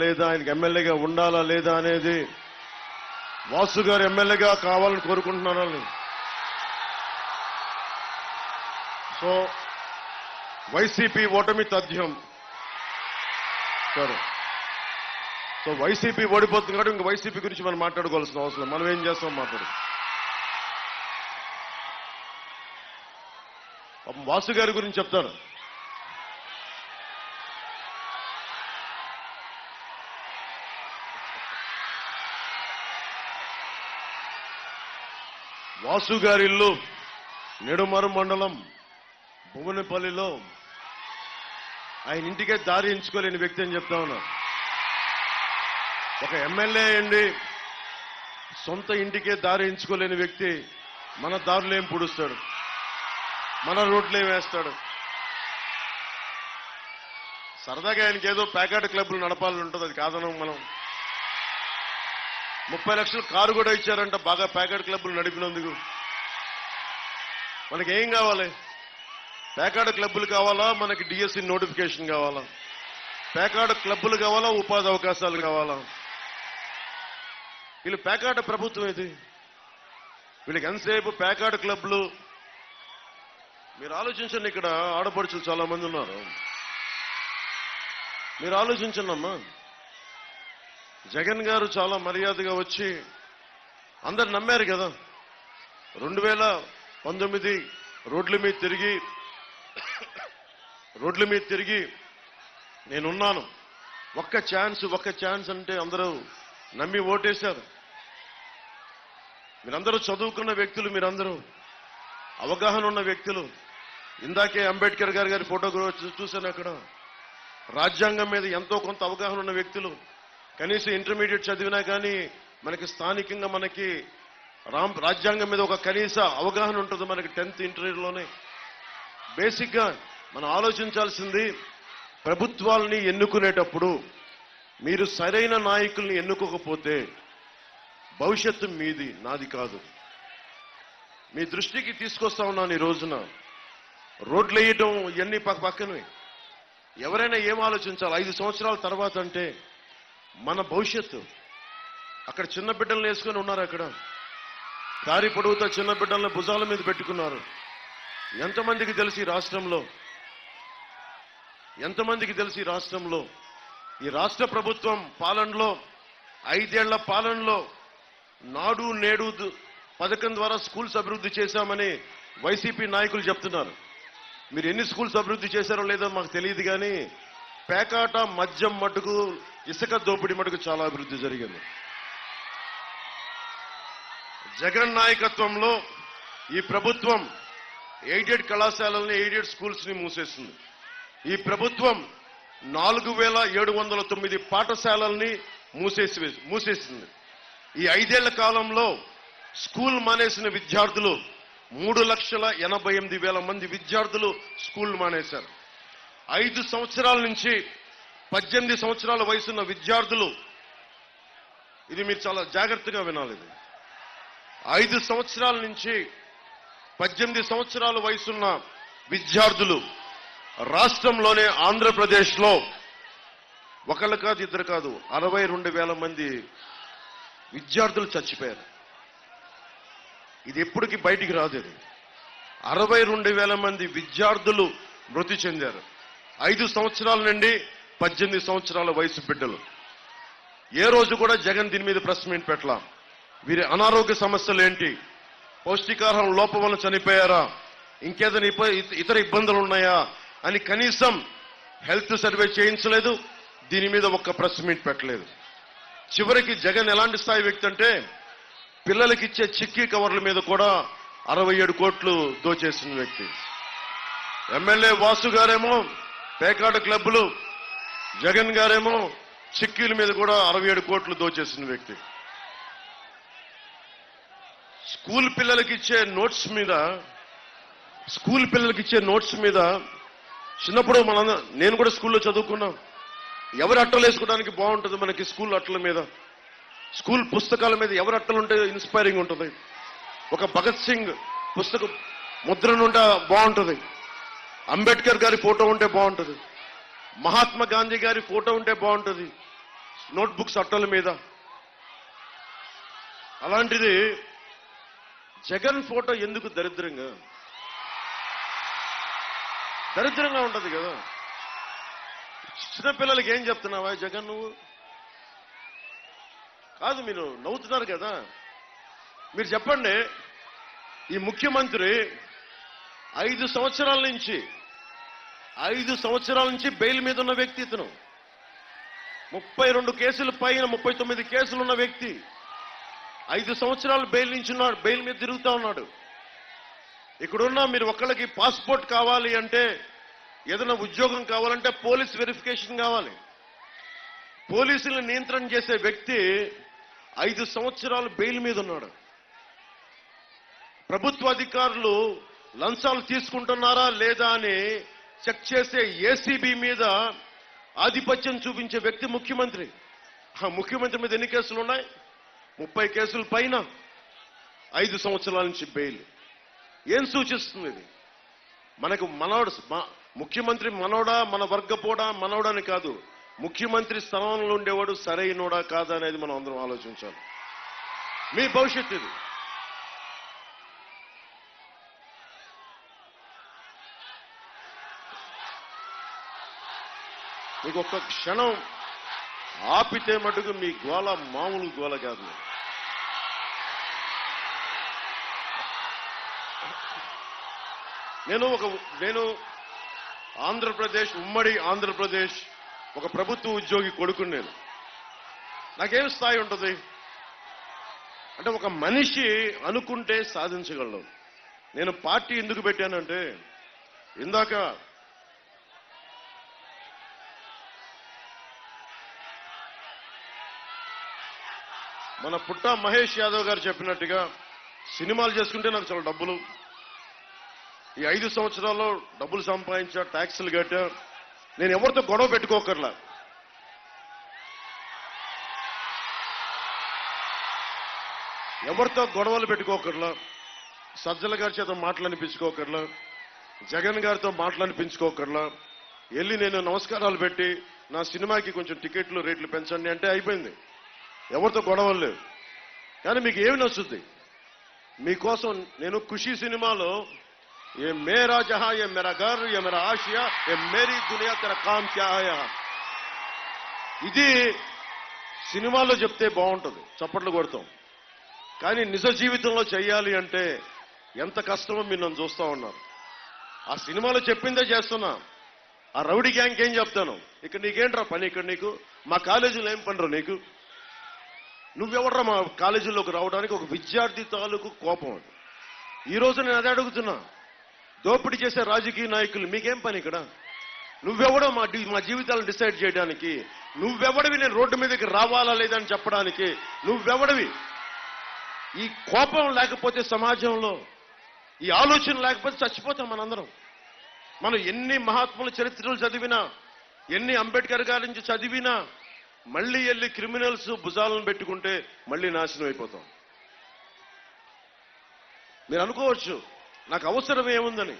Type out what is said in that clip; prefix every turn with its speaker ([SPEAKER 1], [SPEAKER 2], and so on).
[SPEAKER 1] లేదా ఆయనకి ఎమ్మెల్యేగా ఉండాలా లేదా అనేది వాసు గారు ఎమ్మెల్యేగా కావాలని కోరుకుంటున్నారని. సో వైసీపీ ఓటమి తథ్యం. సరే, సో వైసీపీ ఓడిపోతుంది కాబట్టి ఇంక వైసీపీ గురించి మనం మాట్లాడుకోవాల్సిన అవసరం. మనం ఏం చేస్తాం మాట్లాడు. వాసు గారి గురించి చెప్తాను. వాసు గారి ఇల్లు నెడుమరు మండలం భువనపల్లిలో. ఆయన ఇంటికే దారి ఎంచుకోలేని వ్యక్తి అని చెప్తా ఉన్నా. ఒక ఎమ్మెల్యే అండి సొంత ఇంటికే దారి ఎంచుకోలేని వ్యక్తి మన దారులేం పుడుస్తాడు, మన రోడ్లేం వేస్తాడు. సరదాగా ఆయనకి ఏదో ప్యాకెట్ క్లబ్లు నడపాలని ఉంటుంది, అది కాదనం మనం. 30 లక్షలు కారు కూడా ఇచ్చారంట బాగా ప్యాకెట్ క్లబ్లు నడిపినందుకు. మనకి ఏం కావాలి? ప్యాకెట్ క్లబ్లు కావాలా, మనకి డిఎస్సి నోటిఫికేషన్ కావాలా? ప్యాకెట్ క్లబ్లు కావాలా, ఉపాధి అవకాశాలు కావాలా? వీళ్ళు ప్యాకెట్ ప్రభుత్వం ఇది. వీళ్ళకి ఎంతసేపు ప్యాకెట్ క్లబ్లు. మీరు ఆలోచించండి, ఇక్కడ ఆడపడుచులు చాలా మంది ఉన్నారు. మీరు ఆలోచించండి అమ్మా. జగన్ గారు చాలా మర్యాదగా వచ్చి అందరు నమ్మారు కదా. 2019 రోడ్ల మీద తిరిగి నేనున్నాను, ఒక్క ఛాన్స్ అంటే అందరూ నమ్మి ఓటేశారు. మీరందరూ చదువుకున్న వ్యక్తులు, మీరందరూ అవగాహన ఉన్న వ్యక్తులు. ఇందాకే అంబేద్కర్ గారి ఫోటో చూశాను అక్కడ. రాజ్యాంగం మీద ఎంతో కొంత అవగాహన ఉన్న వ్యక్తులు. కనీసం ఇంటర్మీడియట్ చదివినా కానీ మనకి స్థానికంగా మనకి రాజ్యాంగం మీద ఒక కనీస అవగాహన ఉంటుంది మనకి 10th ఇంటర్లోనే. బేసిక్గా మనం ఆలోచించాల్సింది, ప్రభుత్వాలని ఎన్నుకునేటప్పుడు మీరు సరైన నాయకుల్ని ఎన్నుకోకపోతే భవిష్యత్తు మీది, నాది కాదు. మీ దృష్టికి తీసుకొస్తా ఉన్నాను ఈ రోజున. రోడ్లు వేయటం ఇవన్నీ పక్కనే. ఎవరైనా ఏం ఆలోచించాలి 5 సంవత్సరాల తర్వాత అంటే మన భవిష్యత్తు. అక్కడ చిన్న బిడ్డలను వేసుకొని ఉన్నారు. అక్కడ దారి పొడవుతో చిన్న బిడ్డలను భుజాల మీద పెట్టుకున్నారు. ఎంతమందికి తెలిసి రాష్ట్రంలో ఈ రాష్ట్ర ప్రభుత్వం పాలనలో 5 ఏళ్ల పాలనలో నాడు నేడు పథకం ద్వారా స్కూల్స్ అభివృద్ధి చేశామని వైసీపీ నాయకులు చెప్తున్నారు. మీరు ఎన్ని స్కూల్స్ అభివృద్ధి చేశారో లేదో మాకు తెలియదు, కానీ పేకాట, మద్యం మటుకు, ఇసుక దోపిడీ మటుకు చాలా అభివృద్ధి జరిగింది. జగన్ నాయకత్వంలో ఈ ప్రభుత్వం ఎయిడెడ్ కళాశాలల్ని, ఎయిడెడ్ స్కూల్స్ ని మూసేస్తుంది. ఈ ప్రభుత్వం 4709 పాఠశాలల్ని మూసేసింది. ఈ 5 ఏళ్ల కాలంలో స్కూల్ మానేసిన విద్యార్థులు 3,88,000 మంది విద్యార్థులు స్కూల్ మానేశారు. 5 సంవత్సరాల నుంచి 18 సంవత్సరాల వయసున్న విద్యార్థులు, ఇది మీరు చాలా జాగ్రత్తగా వినాలి. 5 సంవత్సరాల నుంచి 18 సంవత్సరాల వయసున్న విద్యార్థులు రాష్ట్రంలోనే ఆంధ్రప్రదేశ్లో ఒకళ్ళు కాదు, ఇద్దరు కాదు, 62,000 మంది విద్యార్థులు చచ్చిపోయారు. ఇది ఎప్పటికీ బయటికి రాదు. ఇది 62,000 మంది విద్యార్థులు మృతి చెందారు. 5 సంవత్సరాల నుండి 18 సంవత్సరాల వయసు బిడ్డలు. ఏ రోజు కూడా జగన్ దీని మీద ప్రెస్ మీట్ పెట్టలా. వీరి అనారోగ్య సమస్యలు ఏంటి, పౌష్టికాహారం లోపం వల్ల చనిపోయారా, ఇంకేదైనా ఇతర ఇబ్బందులు ఉన్నాయా అని కనీసం హెల్త్ సర్వే చేయించలేదు. దీని మీద ఒక్క ప్రెస్ మీట్ పెట్టలేదు. చివరికి జగన్ ఎలాంటి స్థాయి వ్యక్తి అంటే పిల్లలకిచ్చే చిక్కీ కవర్ల మీద కూడా 67 కోట్లు దోచేసిన వ్యక్తి. ఎమ్మెల్యే వాసు గారేమో పేకాట క్లబ్లు, జగన్ గారేమో చిక్కీల మీద కూడా 67 కోట్లు దోచేసిన వ్యక్తి. స్కూల్ పిల్లలకిచ్చే నోట్స్ మీద చిన్నప్పుడు నేను కూడా స్కూల్లో చదువుకున్నాం. ఎవరు అట్టలు వేసుకోవడానికి బాగుంటుంది మనకి స్కూల్ అట్టల మీద, స్కూల్ పుస్తకాల మీద ఎవరు అట్టలు ఉంటే ఇన్స్పైరింగ్ ఉంటుంది. ఒక భగత్ సింగ్ పుస్తకం ముద్రనుంటే బాగుంటుంది, అంబేద్కర్ గారి ఫోటో ఉంటే బాగుంటుంది, మహాత్మా గాంధీ గారి ఫోటో ఉంటే బాగుంటుంది. నోట్బుక్స్ అట్టల మీద. అలాంటిది జగన్ ఫోటో ఎందుకు దరిద్రంగా ఉంటది కదా. చిన్నపిల్లలకి ఏం చెప్తున్నావా జగన్ నువ్వు? కాదు, మీరు నవ్వుతున్నారు కదా. మీరు చెప్పండి, ఈ ముఖ్యమంత్రి 5 సంవత్సరాల నుంచి బెయిల్ మీద ఉన్న వ్యక్తి ఇతను. 32 కేసుల పైన 39 కేసులు ఉన్న వ్యక్తి 5 సంవత్సరాలు బెయిల్ నుంచి ఉన్నాడు, బెయిల్ మీద తిరుగుతా ఉన్నాడు. ఇక్కడున్న మీరు ఒక్కళ్ళకి పాస్పోర్ట్ కావాలి అంటే, ఏదైనా ఉద్యోగం కావాలంటే పోలీస్ వెరిఫికేషన్ కావాలి. పోలీసులను నియంత్రణ చేసే వ్యక్తి 5 సంవత్సరాలు బెయిల్ మీద ఉన్నాడు. ప్రభుత్వ అధికారులు లంచాలు తీసుకుంటున్నారా లేదా అని చెక్ చేసే ఏసీబీ మీద ఆధిపత్యం చూపించే వ్యక్తి ముఖ్యమంత్రి. ఆ ముఖ్యమంత్రి మీద ఎన్ని కేసులు ఉన్నాయి? 30 కేసుల పైన 5 సంవత్సరాల నుంచి బెయిల్. ఏం సూచిస్తుంది ఇది? మనకు ముఖ్యమంత్రి మనోడా, మన వర్గపోడా, మనోడని కాదు, ముఖ్యమంత్రి స్థానంలో ఉండేవాడు సరైనోడా కాదా అనేది మనం అందరం ఆలోచించాలి. మీ భవిష్యత్తు ఇది. మీకు ఒక్క క్షణం ఆపితే మటుకు మీ గోల మామూలు గోల కాదు. నేను ఆంధ్రప్రదేశ్, ఉమ్మడి ఆంధ్రప్రదేశ్ ఒక ప్రభుత్వ ఉద్యోగి కొడుకుని. నేను నాకేం స్థాయి ఉంటుంది అంటే, ఒక మనిషి అనుకుంటే సాధించగలడు. నేను పార్టీ ఎందుకు పెట్టానంటే, ఇందాక మన పుట్టా మహేష్ యాదవ్ గారు చెప్పినట్టుగా సినిమాలు చేసుకుంటే నాకు చాలా డబ్బులు, ఈ 5 సంవత్సరాల్లో డబ్బులు సంపాదించా, ట్యాక్సులు కట్టా, నేను ఎవరితో గొడవ పెట్టుకోకర్లా. ఎవరితో గొడవలు పెట్టుకోకర్లా, సజ్జల గారి చేత మాటలనిపించుకోకర్లా, జగన్ గారితో మాటలనిపించుకోకర్లా. వెళ్ళి నేను నమస్కారాలు పెట్టి నా సినిమాకి కొంచెం టికెట్లు రేట్లు పెంచండి అంటే అయిపోయింది. ఎవరితో గొడవలు లేవు. కానీ మీకు ఏమి నచ్చుద్ది? మీకోసం నేను ఖుషీ సినిమాలో ఏ మేరా జహా, ఏ మేరా ఘర్, ఏ మేరా ఆశియా, ఏ మేరీ దునియా, తెరా కామ్ క్యా హై, ఇది సినిమాలో చెప్తే బాగుంటుంది, చప్పట్లు కొడతాం. కానీ నిజ జీవితంలో చెయ్యాలి అంటే ఎంత కష్టమో మీరు నన్ను చూస్తా ఉన్నారు. ఆ సినిమాలో చెప్పిందే చేస్తున్నా. ఆ రౌడీ గ్యాంగ్ ఏం చెప్తాను, ఇక్కడ నీకేంట్రా పని, ఇక్కడ నీకు మా కాలేజీలో ఏం పనిరా నీకు, నువ్వెవడరా మా కాలేజీలోకి రావడానికి? ఒక విద్యార్థి తాలూకు కోపం అది. ఈ రోజు నేను అదే అడుగుతున్నా, దోపిడీ చేసే రాజకీయ నాయకులు మీకేం పని ఇక్కడ? నువ్వెవడో మా జీవితాలను డిసైడ్ చేయడానికి? నువ్వెవడివి నేను రోడ్డు మీదకి రావాలా లేదని చెప్పడానికి? నువ్వెవడివి? ఈ కోపం లేకపోతే సమాజంలో, ఈ ఆలోచన లేకపోతే చచ్చిపోతాం మనందరం. మనం ఎన్ని మహాత్ముల చరిత్రలు చదివినా, ఎన్ని అంబేద్కర్ గారి నుంచి చదివినా, మళ్ళీ వెళ్ళి క్రిమినల్స్ భుజాలను పెట్టుకుంటే మళ్ళీ నాశనం అయిపోతాం. మీరు అనుకోవచ్చు నాకు అవసరం ఏముందని.